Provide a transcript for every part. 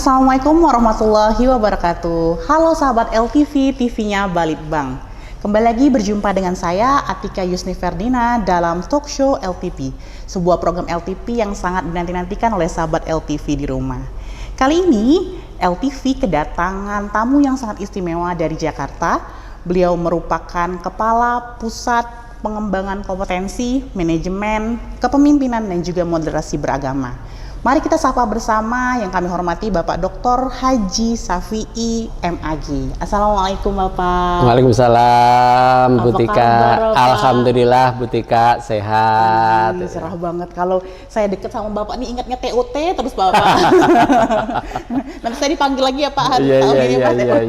Assalamualaikum warahmatullahi wabarakatuh. Halo sahabat LTV, TV-nya Balitbang. Kembali lagi berjumpa dengan saya Atika Yusni Ferdina dalam talk show LTV, sebuah program LTV yang sangat dinanti-nantikan oleh sahabat LTV di rumah. Kali ini LTV kedatangan tamu yang sangat istimewa dari Jakarta. Beliau merupakan Kepala Pusat Pengembangan Kompetensi, Manajemen, Kepemimpinan, dan juga Moderasi Beragama. Mari kita sapa bersama yang kami hormati Bapak Dr. Haji Safi'i MAG. Assalamualaikum Bapak. Waalaikumsalam Bu Tika. Kabar, Alhamdulillah Bu Tika sehat. Cerah banget kalau saya deket sama Bapak nih, ingatnya TOT terus Bapak. Nanti saya dipanggil lagi ya Pak hari tahun ini Pak TOT.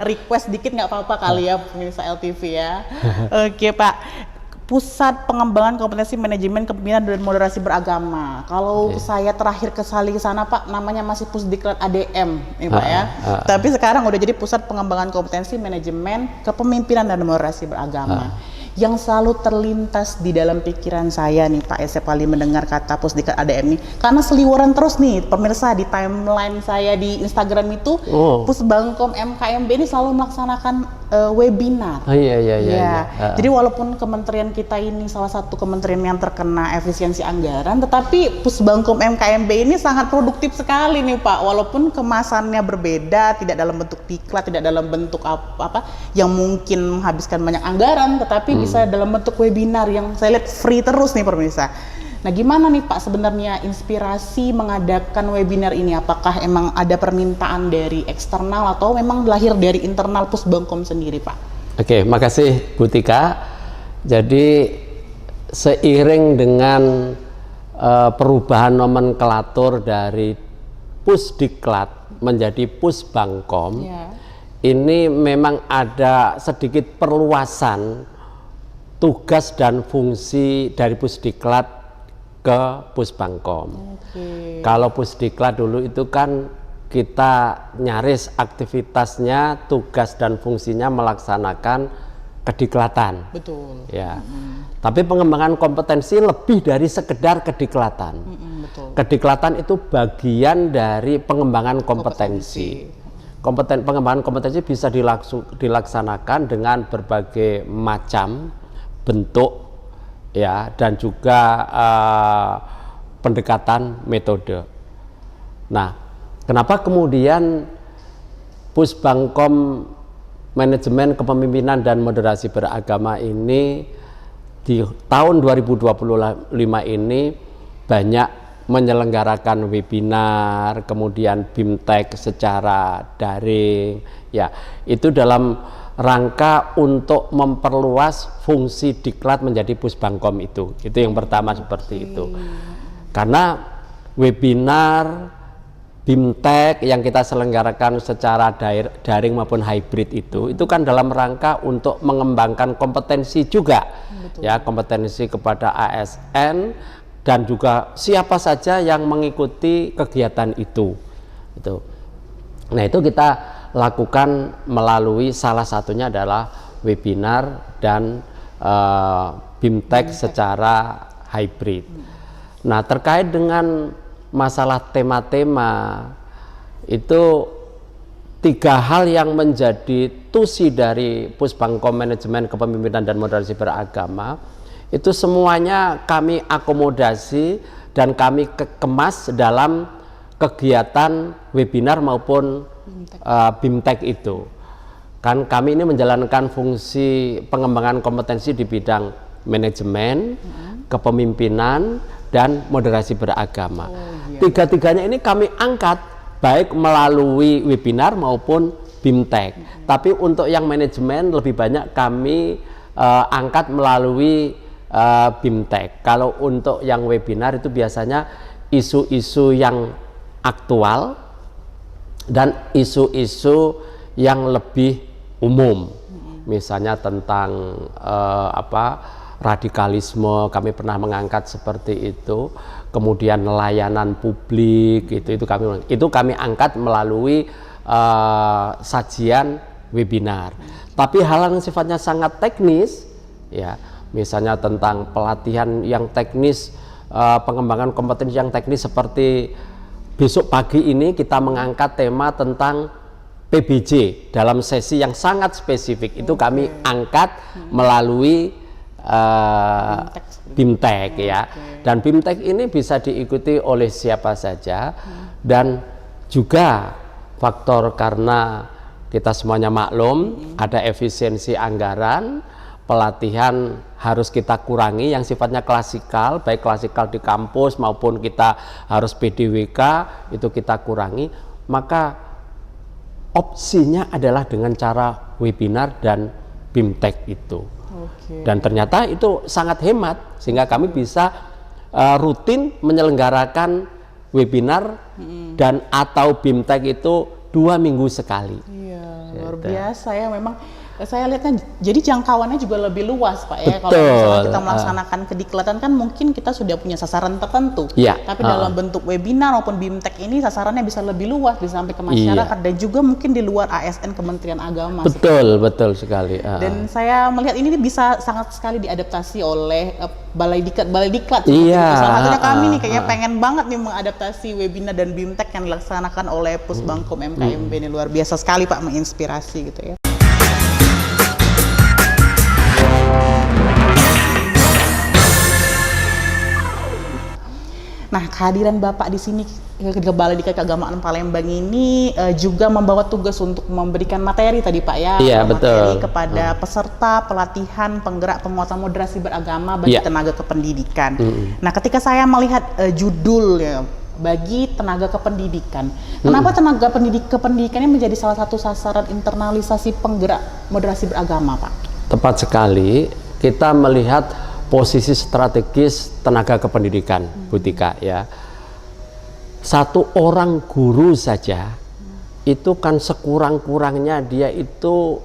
Request dikit nggak apa-apa kali ya pemirsa LTV ya. Oke Pak. Pusat Pengembangan Kompetensi Manajemen Kepemimpinan dan Moderasi Beragama. Kalau saya terakhir ke sana Pak, namanya masih Pusdiklat ADM, nih Pak ya. Tapi sekarang udah jadi Pusat Pengembangan Kompetensi Manajemen Kepemimpinan dan Moderasi Beragama. Yang selalu terlintas di dalam pikiran saya nih Pak, setiap kali mendengar kata Pusdiklat ADM nih, karena seliweran terus nih pemirsa di timeline saya di Instagram itu, Pusbangkom MKMB ini selalu melaksanakan webinar. Iya. Jadi walaupun kementerian kita ini salah satu kementerian yang terkena efisiensi anggaran, tetapi Pusbangkom MKMB ini sangat produktif sekali nih Pak. Walaupun kemasannya berbeda, tidak dalam bentuk diklat, tidak dalam bentuk apa yang mungkin menghabiskan banyak anggaran, tetapi bisa dalam bentuk webinar yang saya lihat free terus nih pemirsa. Nah, gimana nih Pak sebenarnya inspirasi mengadakan webinar ini? Apakah emang ada permintaan dari eksternal atau memang lahir dari internal Pusbangkom sendiri Pak? Oke, makasih Bu Tika. Jadi seiring dengan perubahan nomenklatur dari Pusdiklat menjadi Pusbangkom, ini memang ada sedikit perluasan tugas dan fungsi dari Pusdiklat ke Pusbangkom. Kalau Pusdiklat dulu itu kan kita nyaris aktivitasnya, tugas dan fungsinya melaksanakan kediklatan. Betul. Ya. Tapi pengembangan kompetensi lebih dari sekedar kediklatan. Kediklatan itu bagian dari pengembangan kompetensi. Pengembangan kompetensi bisa dilaksanakan dengan berbagai macam bentuk ya, dan juga pendekatan metode. Nah, kenapa kemudian Pusbangkom Manajemen Kepemimpinan dan Moderasi Beragama ini di tahun 2025 ini banyak menyelenggarakan webinar, kemudian BIMTEK secara daring, ya itu dalam rangka untuk memperluas fungsi diklat menjadi Pusbangkom itu yang pertama seperti itu. Karena webinar BIMTEK yang kita selenggarakan secara daring maupun hybrid itu kan dalam rangka untuk mengembangkan kompetensi juga. Ya, kompetensi kepada ASN dan juga siapa saja yang mengikuti kegiatan itu. Nah, itu kita lakukan melalui salah satunya adalah webinar dan BIMTEK secara hybrid. Nah, terkait dengan masalah tema-tema itu 3 hal yang menjadi tusi dari Pusbangkom Manajemen Kepemimpinan dan Moderasi Beragama itu semuanya kami akomodasi dan kami kemas dalam kegiatan webinar maupun BIMTEK itu. Kan kami ini menjalankan fungsi pengembangan kompetensi di bidang manajemen, kepemimpinan, dan moderasi beragama. Tiga-tiganya ini kami angkat baik melalui webinar maupun BIMTEK. Tapi untuk yang manajemen lebih banyak kami angkat melalui BIMTEK. Kalau untuk yang webinar itu biasanya isu-isu yang aktual dan isu-isu yang lebih umum, misalnya tentang radikalisme, kami pernah mengangkat seperti itu. Kemudian layanan publik itu kami angkat melalui sajian webinar. Tapi hal yang sifatnya sangat teknis, ya, misalnya tentang pelatihan yang teknis, pengembangan kompetensi yang teknis seperti besok pagi ini kita mengangkat tema tentang PBJ dalam sesi yang sangat spesifik. Itu kami angkat melalui BIMTEK ya. Dan BIMTEK ini bisa diikuti oleh siapa saja, dan juga faktor karena kita semuanya maklum ada efisiensi anggaran, pelatihan harus kita kurangi yang sifatnya klasikal, baik klasikal di kampus maupun kita harus PDWK, itu kita kurangi. Maka opsinya adalah dengan cara webinar dan BIMTEK itu. Dan ternyata itu sangat hemat, sehingga kami bisa rutin menyelenggarakan webinar dan atau BIMTEK itu 2 minggu sekali. Iya, luar biasa ya. Memang saya lihat kan, jadi jangkauannya juga lebih luas Pak ya. Betul. Kalau misalnya kita melaksanakan kediklatan kan mungkin kita sudah punya sasaran tertentu. Ya. Tapi dalam bentuk webinar maupun BIMTEK ini sasarannya bisa lebih luas, bisa sampai ke masyarakat dan juga mungkin di luar ASN Kementerian Agama. Betul, betul sekali. Dan saya melihat ini bisa sangat sekali diadaptasi oleh balai diklat. Iya. Salah satunya kami nih kayaknya pengen banget nih mengadaptasi webinar dan BIMTEK yang dilaksanakan oleh Pusbangkom MKMB. Ini luar biasa sekali Pak, menginspirasi gitu ya. Nah, kehadiran Bapak di sini ke Balai Diklat Keagamaan Palembang ini juga membawa tugas untuk memberikan materi tadi Pak ya. Iya, materi betul. kepada peserta pelatihan penggerak penguatan moderasi beragama bagi tenaga kependidikan. Nah, ketika saya melihat judulnya bagi tenaga kependidikan, kenapa tenaga kependidikan ini menjadi salah satu sasaran internalisasi penggerak moderasi beragama Pak? Tepat sekali, kita melihat posisi strategis tenaga kependidikan, Bu Tika ya. Satu orang guru saja itu kan sekurang-kurangnya dia itu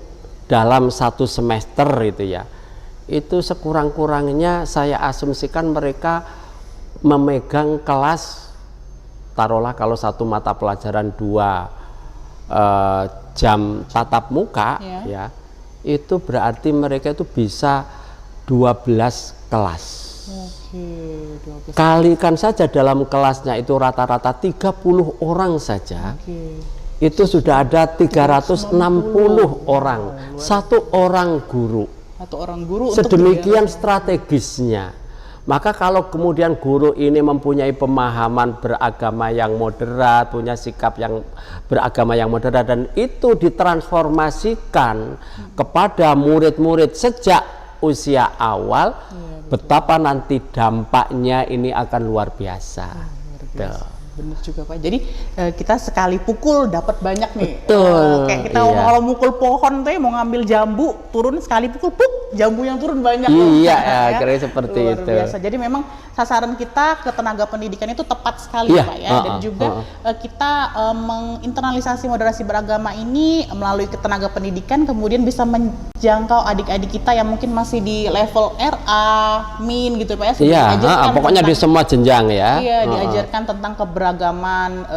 dalam 1 semester itu ya. Itu sekurang-kurangnya saya asumsikan mereka memegang kelas, taruhlah kalau 1 mata pelajaran 2 jam tatap muka ya. Itu berarti mereka itu bisa 12 kelas. Oke, 12. Kalikan saja dalam kelasnya itu rata-rata 30 orang saja. Itu sudah ada 360 orang. 1 orang guru. 1 orang guru. Sedemikian strategisnya. Maka kalau kemudian guru ini mempunyai pemahaman beragama yang moderat, punya sikap yang beragama yang moderat, dan itu ditransformasikan kepada murid-murid sejak usia awal, betapa nanti dampaknya ini akan luar biasa. Benar juga Pak. Jadi kita sekali pukul dapat banyak nih. Betul. Kayak kita kalau mukul pohon tuh mau ngambil jambu, turun sekali pukul, jambu yang turun banyak. Iya, kira seperti luar itu. Biasa. Jadi memang sasaran kita ke tenaga pendidikan itu tepat sekali Pak ya. Dan juga kita menginternalisasi moderasi beragama ini melalui tenaga pendidikan, kemudian bisa menjangkau adik-adik kita yang mungkin masih di level RA, min gitu Pak ya. Iya, pokoknya di semua jenjang ya. Iya, diajarkan tentang keberagaman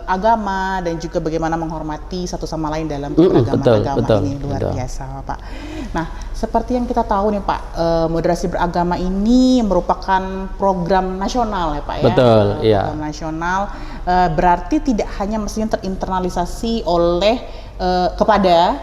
agama dan juga bagaimana menghormati satu sama lain dalam keberagaman agama ini. Luar biasa Pak. Nah, seperti yang kita tahu nih Pak, moderasi beragama ini merupakan program nasional ya Pak ya. Betul, iya. Program nasional berarti tidak hanya mestinya terinternalisasi oleh kepada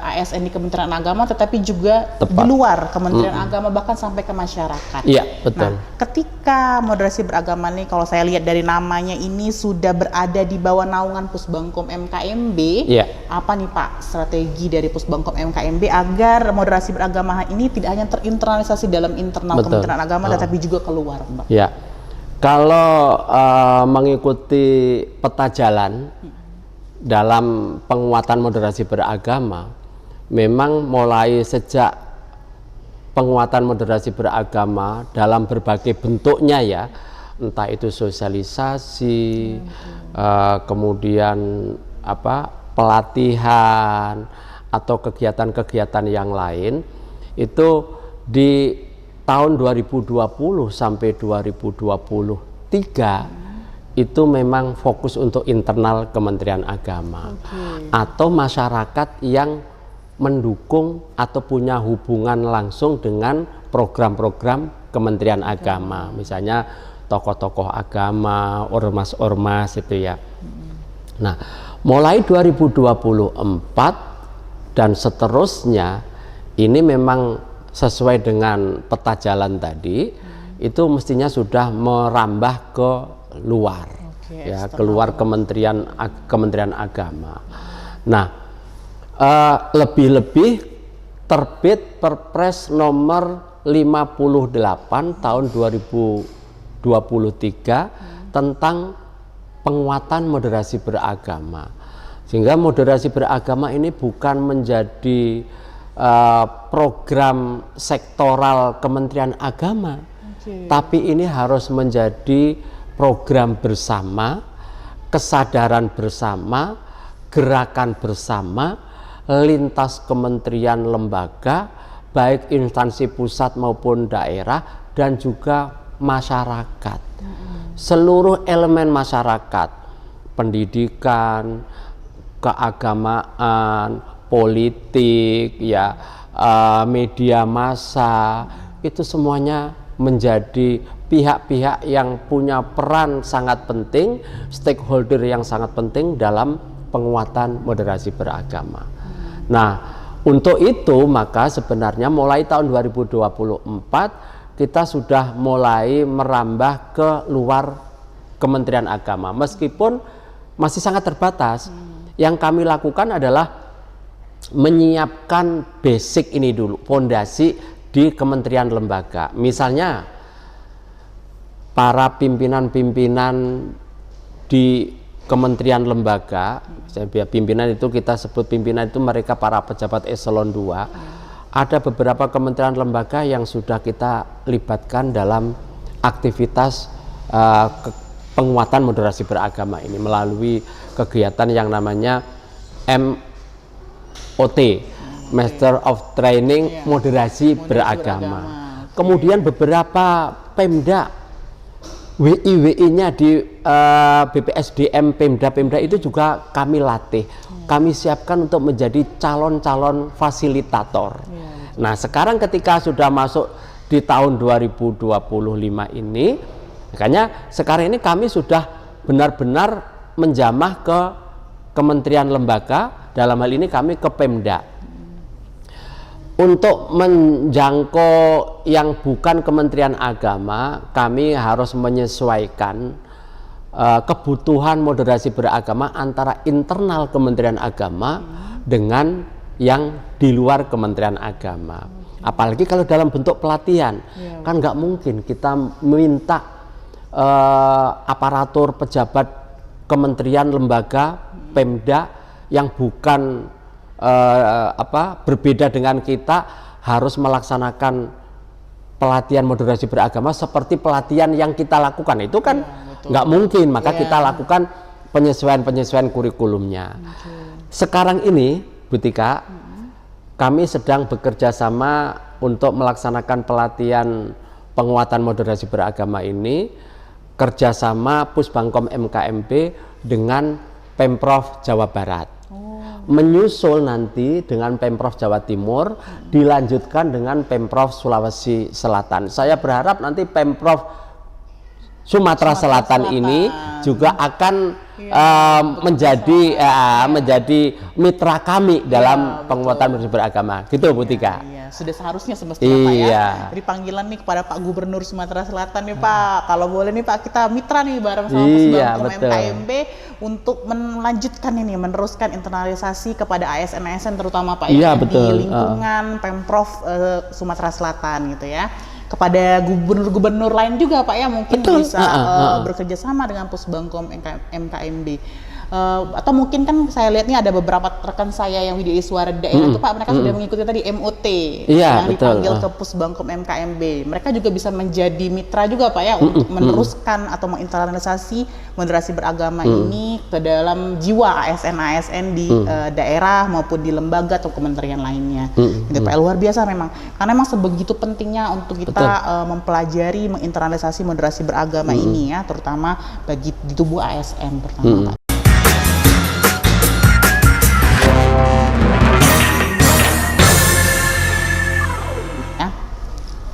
ASN di Kementerian Agama, tetapi juga di luar Kementerian Agama, bahkan sampai ke masyarakat. Iya, betul. Nah, ketika moderasi beragama ini, kalau saya lihat dari namanya ini sudah berada di bawah naungan Pusbangkom MKMB, apa nih Pak strategi dari Pusbangkom MKMB agar moderasi beragama ini tidak hanya terinternalisasi dalam internal Kementerian Agama, tetapi juga keluar, Pak? Ya, kalau mengikuti peta jalan dalam penguatan moderasi beragama, memang mulai sejak penguatan moderasi beragama dalam berbagai bentuknya ya, entah itu sosialisasi, kemudian pelatihan atau kegiatan-kegiatan yang lain, itu di tahun 2020 sampai 2023 itu memang fokus untuk internal Kementerian Agama atau masyarakat yang mendukung atau punya hubungan langsung dengan program-program Kementerian Agama. Misalnya tokoh-tokoh agama, ormas-ormas itu ya. Nah, mulai 2024 dan seterusnya ini memang sesuai dengan peta jalan tadi, itu mestinya sudah merambah ke luar, ya, keluar Kementerian Agama. Nah, lebih-lebih terbit Perpres nomor 58 tahun 2023 tentang penguatan moderasi beragama. Sehingga moderasi beragama ini bukan menjadi program sektoral Kementerian Agama, tapi ini harus menjadi program bersama, kesadaran bersama, gerakan bersama, lintas kementerian lembaga, baik instansi pusat maupun daerah, dan juga masyarakat. Seluruh elemen masyarakat, pendidikan, keagamaan, politik, ya, media massa, itu semuanya menjadi pihak-pihak yang punya peran sangat penting, stakeholder yang sangat penting dalam penguatan moderasi beragama. Nah, untuk itu maka sebenarnya mulai tahun 2024 kita sudah mulai merambah ke luar Kementerian Agama, meskipun masih sangat terbatas. Yang kami lakukan adalah menyiapkan basic ini dulu, fondasi di kementerian lembaga. Misalnya para pimpinan-pimpinan di kementerian lembaga, pimpinan itu kita sebut pimpinan itu mereka para pejabat eselon 2. Ada beberapa kementerian lembaga yang sudah kita libatkan dalam aktivitas penguatan moderasi beragama ini melalui kegiatan yang namanya MOT, Master of Training Moderasi Beragama. Kemudian beberapa Pemda, WI-WI-nya di BPSDM, Pemda itu juga kami latih. Kami siapkan untuk menjadi calon-calon fasilitator. Nah, sekarang ketika sudah masuk di tahun 2025 ini, makanya sekarang ini kami sudah benar-benar menjamah ke kementerian lembaga, dalam hal ini kami ke Pemda. Untuk menjangkau yang bukan Kementerian Agama, kami harus menyesuaikan kebutuhan moderasi beragama antara internal Kementerian Agama dengan yang di luar Kementerian Agama. Apalagi kalau dalam bentuk pelatihan, kan nggak mungkin kita minta aparatur pejabat kementerian lembaga Pemda yang bukan berbeda dengan kita harus melaksanakan pelatihan moderasi beragama seperti pelatihan yang kita lakukan. Itu kan nggak mungkin, maka kita lakukan penyesuaian kurikulumnya. Sekarang ini Bu Tika, kami sedang bekerja sama untuk melaksanakan pelatihan penguatan moderasi beragama ini, kerjasama Pusbangkom MKMB dengan Pemprov Jawa Barat. Menyusul nanti dengan Pemprov Jawa Timur, dilanjutkan dengan Pemprov Sulawesi Selatan. Saya berharap nanti Pemprov Sumatera Selatan ini juga akan menjadi mitra kami dalam penguatan moderasi beragama. Gitu Bu Tika. Sudah seharusnya semestinya Pak ya. Jadi panggilan nih kepada Pak Gubernur Sumatera Selatan nih Pak. Kalau boleh nih Pak, kita mitra nih bareng sama Pusbangkom MKMB untuk melanjutkan ini, meneruskan internalisasi kepada ASN-ASN terutama Pak ya, di lingkungan Pemprov Sumatera Selatan gitu ya. Kepada gubernur-gubernur lain juga Pak ya, mungkin bisa bekerja sama dengan Pusbangkom MKMB. Atau mungkin kan saya lihat nih ada beberapa rekan saya yang Widya Iswara di daerah itu Pak, mereka sudah mengikuti tadi MOT yang dipanggil ke Pusbangkom MKMB. Mereka juga bisa menjadi mitra juga Pak ya untuk meneruskan atau menginternalisasi moderasi beragama ini ke dalam jiwa ASN-ASN di daerah maupun di lembaga atau kementerian lainnya. Gitu Pak, luar biasa memang. Karena memang sebegitu pentingnya untuk kita mempelajari, menginternalisasi moderasi beragama ini ya, terutama bagi di tubuh ASN pertama Pak.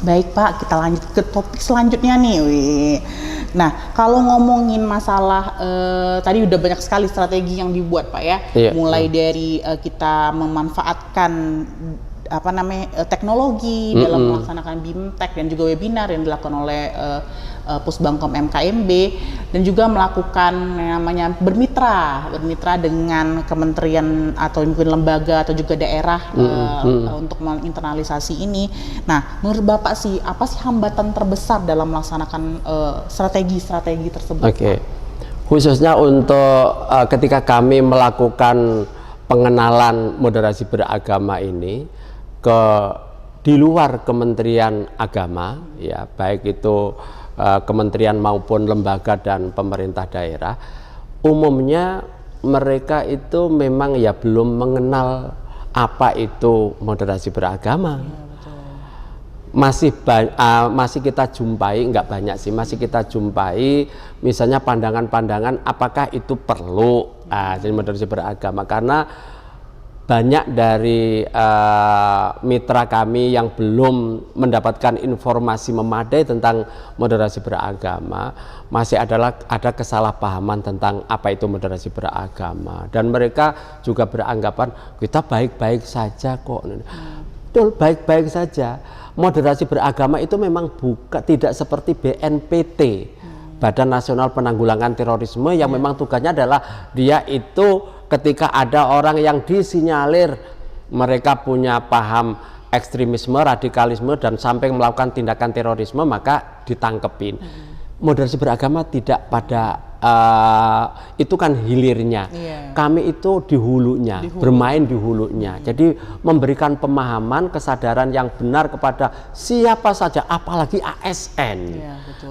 Baik Pak, kita lanjut ke topik selanjutnya nih. Nah, kalau ngomongin masalah tadi udah banyak sekali strategi yang dibuat Pak ya, mulai dari kita memanfaatkan teknologi dalam melaksanakan BIMTEK dan juga webinar yang dilakukan oleh Pusbangkom MKMB, dan juga melakukan yang namanya bermitra dengan kementerian atau mungkin lembaga atau juga daerah untuk menginternalisasi ini. Nah, menurut Bapak sih apa sih hambatan terbesar dalam melaksanakan strategi-strategi tersebut? Oke. Khususnya untuk ketika kami melakukan pengenalan moderasi beragama ini di luar Kementerian Agama, ya baik itu kementerian maupun lembaga dan pemerintah daerah, umumnya mereka itu memang ya belum mengenal apa itu moderasi beragama. Masih kita jumpai, nggak banyak sih, masih kita jumpai misalnya pandangan-pandangan apakah itu perlu jadi moderasi beragama, karena banyak dari mitra kami yang belum mendapatkan informasi memadai tentang moderasi beragama, masih ada kesalahpahaman tentang apa itu moderasi beragama, dan mereka juga beranggapan kita baik-baik saja kok. Betul, baik-baik saja. Moderasi beragama itu memang tidak seperti BNPT, Badan Nasional Penanggulangan Terorisme, yang memang tugasnya adalah dia itu ketika ada orang yang disinyalir mereka punya paham ekstremisme, radikalisme, dan sampai melakukan tindakan terorisme, maka ditangkepin. Moderasi beragama tidak pada itu kan hilirnya. Kami itu di hulunya, bermain di hulunya. Jadi memberikan pemahaman, kesadaran yang benar kepada siapa saja, apalagi ASN.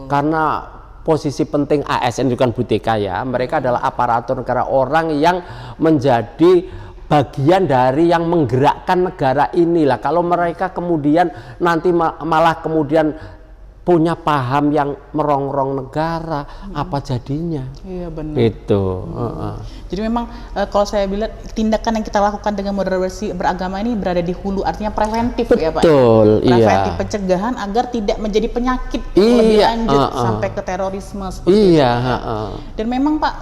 Karena posisi penting ASN juga Buteka ya, mereka adalah aparatur negara, orang yang menjadi bagian dari yang menggerakkan negara inilah. Kalau mereka kemudian nanti malah kemudian punya paham yang merongrong negara, apa jadinya? Iya benar. Itu. Jadi memang kalau saya bilang tindakan yang kita lakukan dengan moderasi beragama ini berada di hulu, artinya preventif. Betul, ya Pak. Preventif, pencegahan agar tidak menjadi penyakit lebih lanjut sampai ke terorisme seperti itu. Dan memang Pak,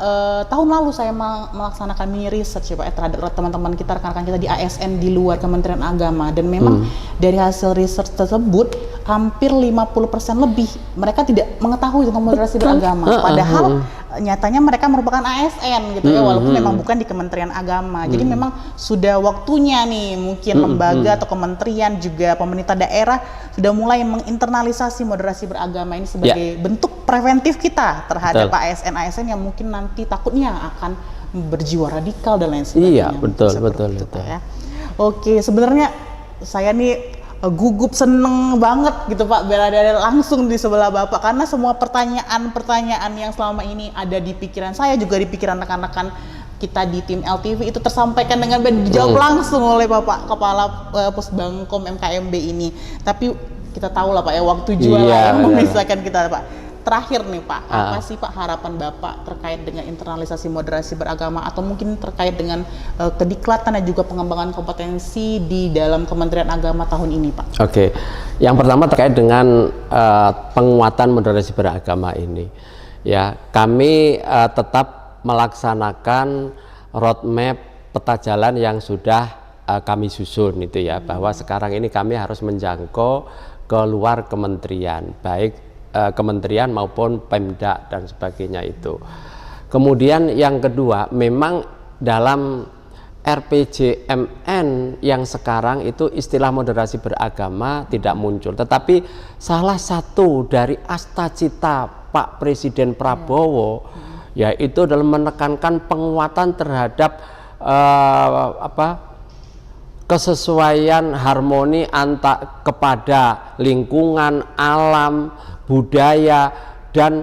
tahun lalu saya melaksanakan mini research ya Pak terhadap teman-teman kita, rekan-rekan kita di ASN di luar Kementerian Agama, dan memang dari hasil research tersebut hampir 50% lebih mereka tidak mengetahui tentang moderasi beragama, padahal nyatanya mereka merupakan ASN gitu ya, walaupun memang bukan di Kementerian Agama. Jadi memang sudah waktunya nih mungkin lembaga atau kementerian juga pemerintah daerah sudah mulai menginternalisasi moderasi beragama ini sebagai bentuk preventif kita terhadap ASN-ASN yang mungkin nanti takutnya akan berjiwa radikal dan lain sebagainya. Iya, betul. Ya. Oke, sebenarnya saya nih gugup, seneng banget gitu Pak berada langsung di sebelah Bapak, karena semua pertanyaan-pertanyaan yang selama ini ada di pikiran saya, juga di pikiran rekan-rekan kita di tim LTV itu tersampaikan dengan dijawab langsung oleh Bapak Kepala Pusbangkom MKMB ini. Tapi kita tahu lah Pak ya, waktu jualan yang memisahkan kita Pak. Terakhir nih Pak, apa sih Pak harapan Bapak terkait dengan internalisasi moderasi beragama, atau mungkin terkait dengan kediklatan dan juga pengembangan kompetensi di dalam Kementerian Agama tahun ini Pak? Oke, yang pertama terkait dengan penguatan moderasi beragama ini, ya kami tetap melaksanakan roadmap peta jalan yang sudah kami susun itu ya, bahwa sekarang ini kami harus menjangkau ke luar kementerian, baik kementerian maupun Pemda dan sebagainya itu. Kemudian yang kedua, memang dalam RPJMN yang sekarang itu istilah moderasi beragama tidak muncul, tetapi salah satu dari asta-cita Pak Presiden Prabowo yaitu dalam menekankan penguatan terhadap kesesuaian harmoni kepada lingkungan, alam, budaya, dan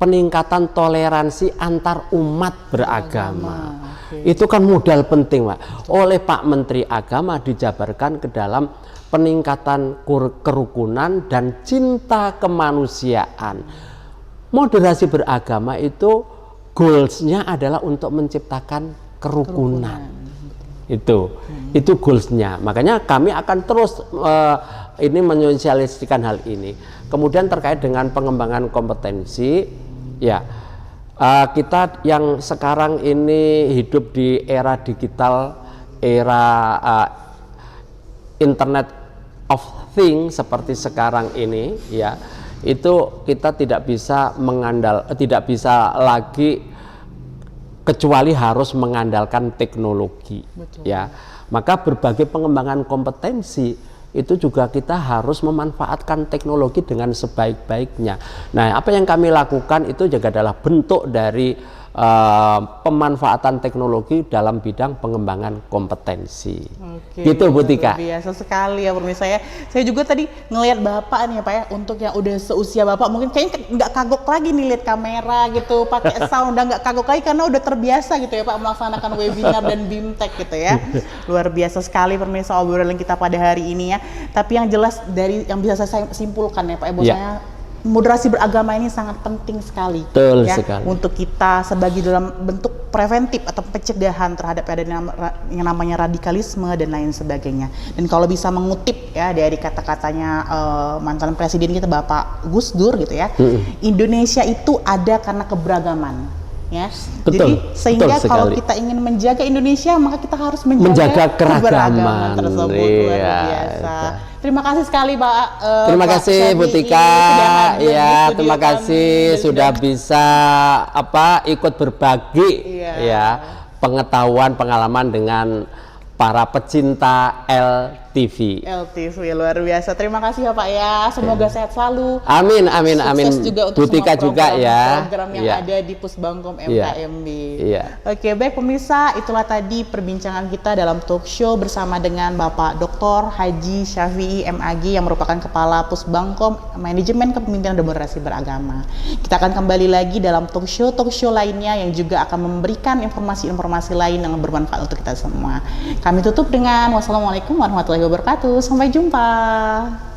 peningkatan toleransi antar umat beragama. Itu kan modal penting Pak. Oleh Pak Menteri Agama dijabarkan ke dalam peningkatan kerukunan dan cinta kemanusiaan. Moderasi beragama itu goalsnya adalah untuk menciptakan kerukunan. Itu goalsnya. Makanya kami akan terus ini menyosialisasikan hal ini. Kemudian terkait dengan pengembangan kompetensi, ya kita yang sekarang ini hidup di era digital, era Internet of Things seperti sekarang ini, ya itu kita tidak bisa lagi kecuali harus mengandalkan teknologi. Betul. Ya, maka berbagai pengembangan kompetensi itu juga kita harus memanfaatkan teknologi dengan sebaik-baiknya. Nah, apa yang kami lakukan itu juga adalah bentuk dari pemanfaatan teknologi dalam bidang pengembangan kompetensi. Oke, gitu Bu Tika. Biasa sekali ya pemirsa ya. Saya juga tadi ngelihat Bapak nih ya Pak ya, untuk yang udah seusia Bapak mungkin kayaknya nggak kagok lagi nih lihat kamera gitu, pakai sound, udah nggak kagok lagi karena udah terbiasa gitu ya Pak melaksanakan webinar dan BIMTEK gitu ya. Luar biasa sekali pemirsa obrolan kita pada hari ini ya. Tapi yang jelas dari yang bisa saya simpulkan ya Pak ya, bahwasanya moderasi beragama ini sangat penting sekali. Betul ya, sekali. untuk kita sebagai dalam bentuk preventif atau pencegahan terhadap yang namanya radikalisme dan lain sebagainya. Dan kalau bisa mengutip ya dari kata-katanya mantan presiden kita Bapak Gus Dur gitu ya, Indonesia itu ada karena keberagaman. Ya. Betul, jadi sehingga betul kalau sekali. kita ingin menjaga Indonesia maka kita harus menjaga keragaman tersebut. Iya, Luar biasa. Terima kasih sekali Pak. Terima Pak kasih Bu Syafi'i Tika. sudah hadir di Ya, studio terima kami kasih dan sudah bisa ikut berbagi ya pengetahuan pengalaman dengan para pecinta LTV. LTV luar biasa. Terima kasih ya Pak ya. Semoga sehat selalu. Amin, amin, amin. Sukses juga untuk Bu Tika juga ya. program yang ada di Pusbangkom MKMB. Iya. Oke, baik pemirsa, itulah tadi perbincangan kita dalam talk show bersama dengan Bapak Dr. Haji Syafi'i MAG yang merupakan Kepala Pusbangkom Manajemen Kepemimpinan dan Moderasi Beragama. Kita akan kembali lagi dalam talk show lainnya yang juga akan memberikan informasi-informasi lain yang bermanfaat untuk kita semua. Kami tutup dengan wassalamualaikum warahmatullahi wabarakatuh. Sampai jumpa.